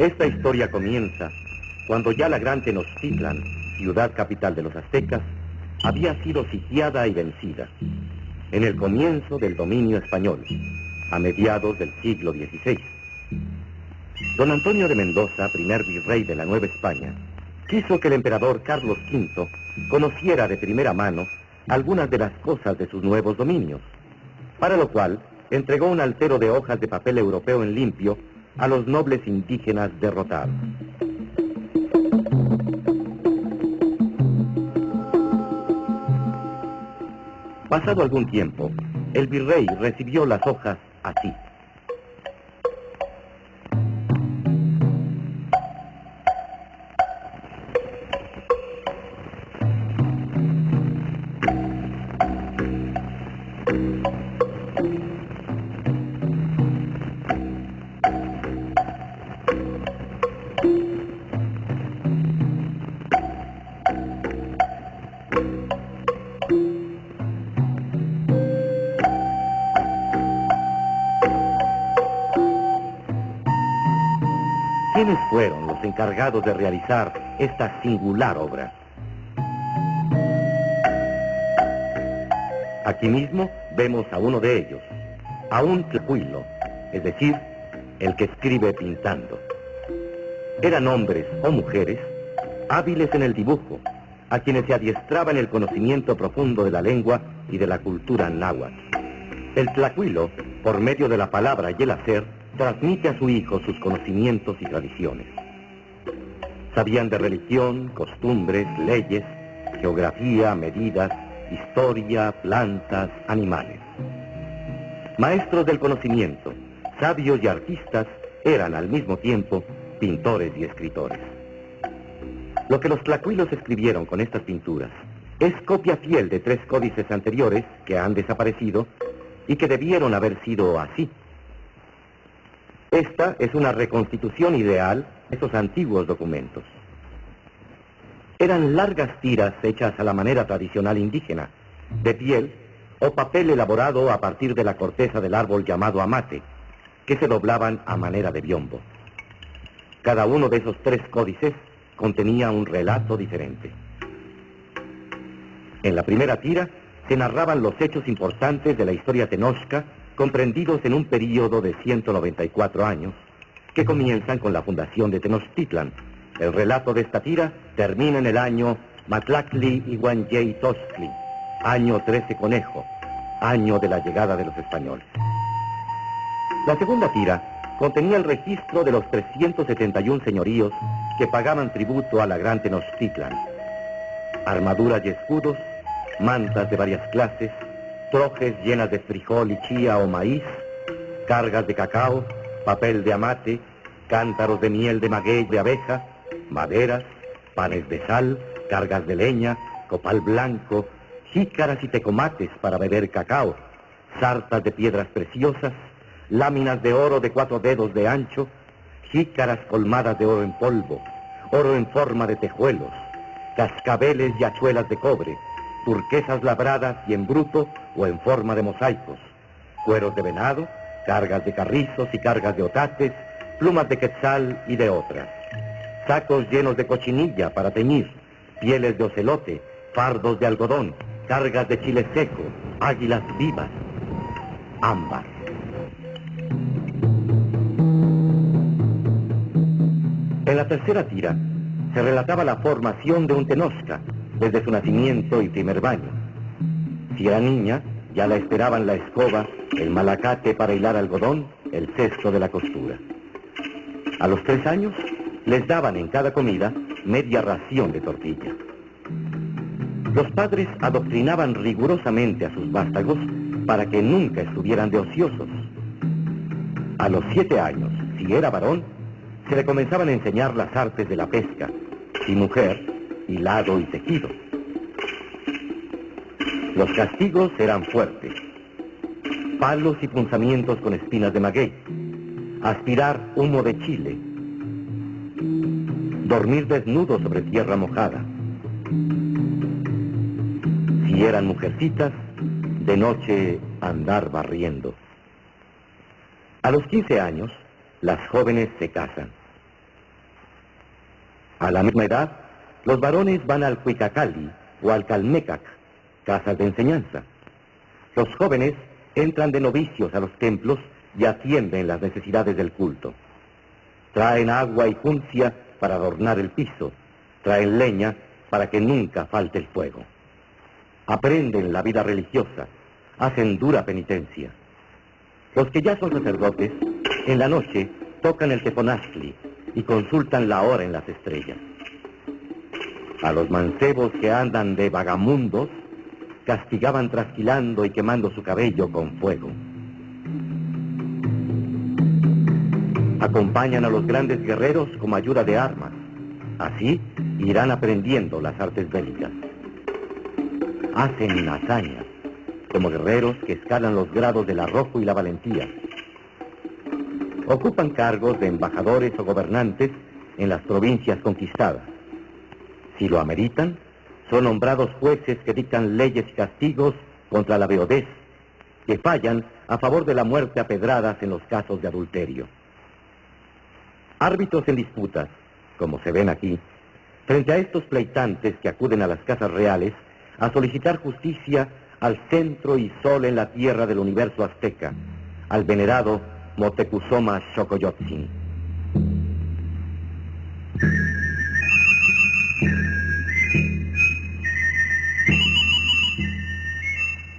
Esta historia comienza cuando ya la gran Tenochtitlan, ciudad capital de los aztecas, había sido sitiada y vencida, en el comienzo del dominio español, a mediados del siglo XVI. Don Antonio de Mendoza, primer virrey de la Nueva España, quiso que el emperador Carlos V conociera de primera mano algunas de las cosas de sus nuevos dominios, para lo cual entregó un altero de hojas de papel europeo en limpio a los nobles indígenas derrotados. Pasado algún tiempo, el virrey recibió las hojas así. ¿Quiénes fueron los encargados de realizar esta singular obra? Aquí mismo vemos a uno de ellos, a un tlacuilo, es decir, el que escribe pintando. Eran hombres o mujeres hábiles en el dibujo, a quienes se adiestraba en el conocimiento profundo de la lengua y de la cultura náhuatl. El tlacuilo, por medio de la palabra y el hacer, transmite a su hijo sus conocimientos y tradiciones. Sabían de religión, costumbres, leyes, geografía, medidas, historia, plantas, animales. Maestros del conocimiento, sabios y artistas, eran al mismo tiempo pintores y escritores. Lo que los tlacuilos escribieron con estas pinturas es copia fiel de 3 códices anteriores que han desaparecido y que debieron haber sido así. Esta es una reconstitución ideal de esos antiguos documentos. Eran largas tiras hechas a la manera tradicional indígena, de piel o papel elaborado a partir de la corteza del árbol llamado amate, que se doblaban a manera de biombo. Cada uno de esos 3 códices contenía un relato diferente. En la primera tira se narraban los hechos importantes de la historia tenochca, comprendidos en un período de 194 años, que comienzan con la fundación de Tenochtitlan. El relato de esta tira termina en el año Matlactli Ihuanyei Tochtli, año 13 Conejo, año de la llegada de los españoles. La segunda tira contenía el registro de los 371 señoríos que pagaban tributo a la gran Tenochtitlan. Armaduras y escudos, mantas de varias clases, trojes llenas de frijol y chía o maíz, cargas de cacao, papel de amate, cántaros de miel de maguey de abeja, maderas, panes de sal, cargas de leña, copal blanco, jícaras y tecomates para beber cacao, sartas de piedras preciosas, láminas de oro de 4 dedos de ancho, jícaras colmadas de oro en polvo, oro en forma de tejuelos, cascabeles y hachuelas de cobre, turquesas labradas y en bruto o en forma de mosaicos, cueros de venado, cargas de carrizos y cargas de otates, plumas de quetzal y de otras, sacos llenos de cochinilla para teñir, pieles de ocelote, fardos de algodón, cargas de chile seco, águilas vivas, ámbar. En la tercera tira se relataba la formación de un tenochca, desde su nacimiento y primer baño. Si era niña, ya la esperaban la escoba, el malacate para hilar algodón, el cesto de la costura. A los 3 años, les daban en cada comida media ración de tortilla. Los padres adoctrinaban rigurosamente a sus vástagos para que nunca estuvieran de ociosos. A los 7 años, si era varón, se le comenzaban a enseñar las artes de la pesca, y mujer, hilado y tejido. Los castigos eran fuertes: palos y punzamientos con espinas de maguey, aspirar humo de chile, dormir desnudo sobre tierra mojada. Si eran mujercitas, de noche andar barriendo. A los 15 años, las jóvenes se casan. A la misma edad, los varones van al Cuicacali o al Calmecac, casas de enseñanza. Los jóvenes entran de novicios a los templos y atienden las necesidades del culto. Traen agua y juncia para adornar el piso, traen leña para que nunca falte el fuego. Aprenden la vida religiosa, hacen dura penitencia. Los que ya son sacerdotes, en la noche tocan el teponaztli y consultan la hora en las estrellas. A los mancebos que andan de vagamundos, castigaban trasquilando y quemando su cabello con fuego. Acompañan a los grandes guerreros como ayuda de armas. Así irán aprendiendo las artes bélicas. Hacen hazañas, como guerreros que escalan los grados del arrojo y la valentía. Ocupan cargos de embajadores o gobernantes en las provincias conquistadas. Si lo ameritan, son nombrados jueces que dictan leyes y castigos contra la viudez, que fallan a favor de la muerte a pedradas en los casos de adulterio. Árbitros en disputas, como se ven aquí, frente a estos pleitantes que acuden a las casas reales a solicitar justicia al centro y sol en la tierra del universo azteca, al venerado Motecuzoma Xocoyotzin.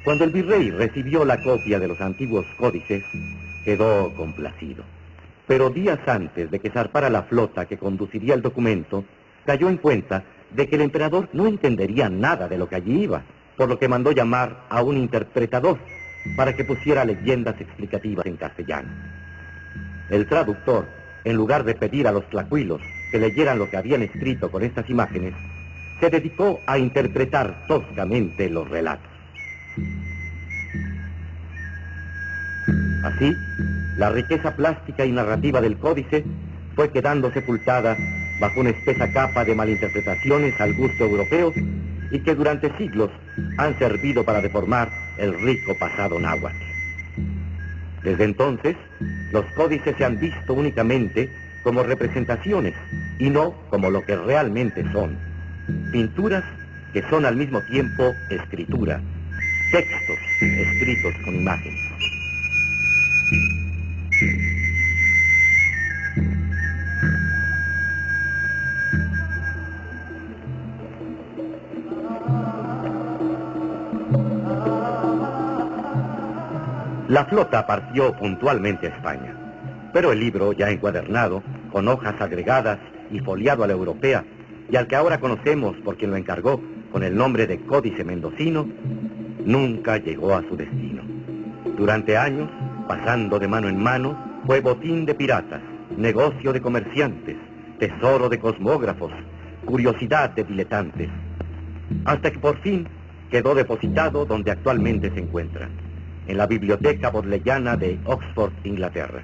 Cuando el virrey recibió la copia de los antiguos códices, quedó complacido. Pero días antes de que zarpara la flota que conduciría el documento, cayó en cuenta de que el emperador no entendería nada de lo que allí iba, por lo que mandó llamar a un interpretador para que pusiera leyendas explicativas en castellano. El traductor, en lugar de pedir a los tlacuilos que leyeran lo que habían escrito con estas imágenes, se dedicó a interpretar toscamente los relatos. Así, la riqueza plástica y narrativa del códice fue quedando sepultada bajo una espesa capa de malinterpretaciones al gusto europeo y que durante siglos han servido para deformar el rico pasado náhuatl. Desde entonces, los códices se han visto únicamente como representaciones y no como lo que realmente son: pinturas que son al mismo tiempo escritura, textos escritos con imágenes. La flota partió puntualmente a España, pero el libro, ya encuadernado, con hojas agregadas y foliado a la europea, y al que ahora conocemos por quien lo encargó con el nombre de Códice Mendocino, nunca llegó a su destino. Durante años, pasando de mano en mano, fue botín de piratas, negocio de comerciantes, tesoro de cosmógrafos, curiosidad de diletantes, hasta que por fin quedó depositado donde actualmente se encuentra, en la Biblioteca Bodleiana de Oxford, Inglaterra.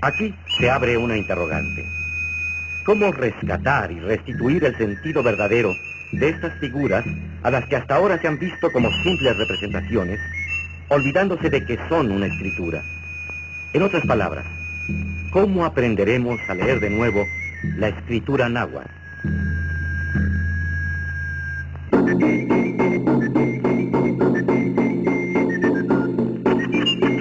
Aquí se abre una interrogante. ¿Cómo rescatar y restituir el sentido verdadero de estas figuras a las que hasta ahora se han visto como simples representaciones, olvidándose de que son una escritura? En otras palabras, ¿cómo aprenderemos a leer de nuevo la escritura náhuatl?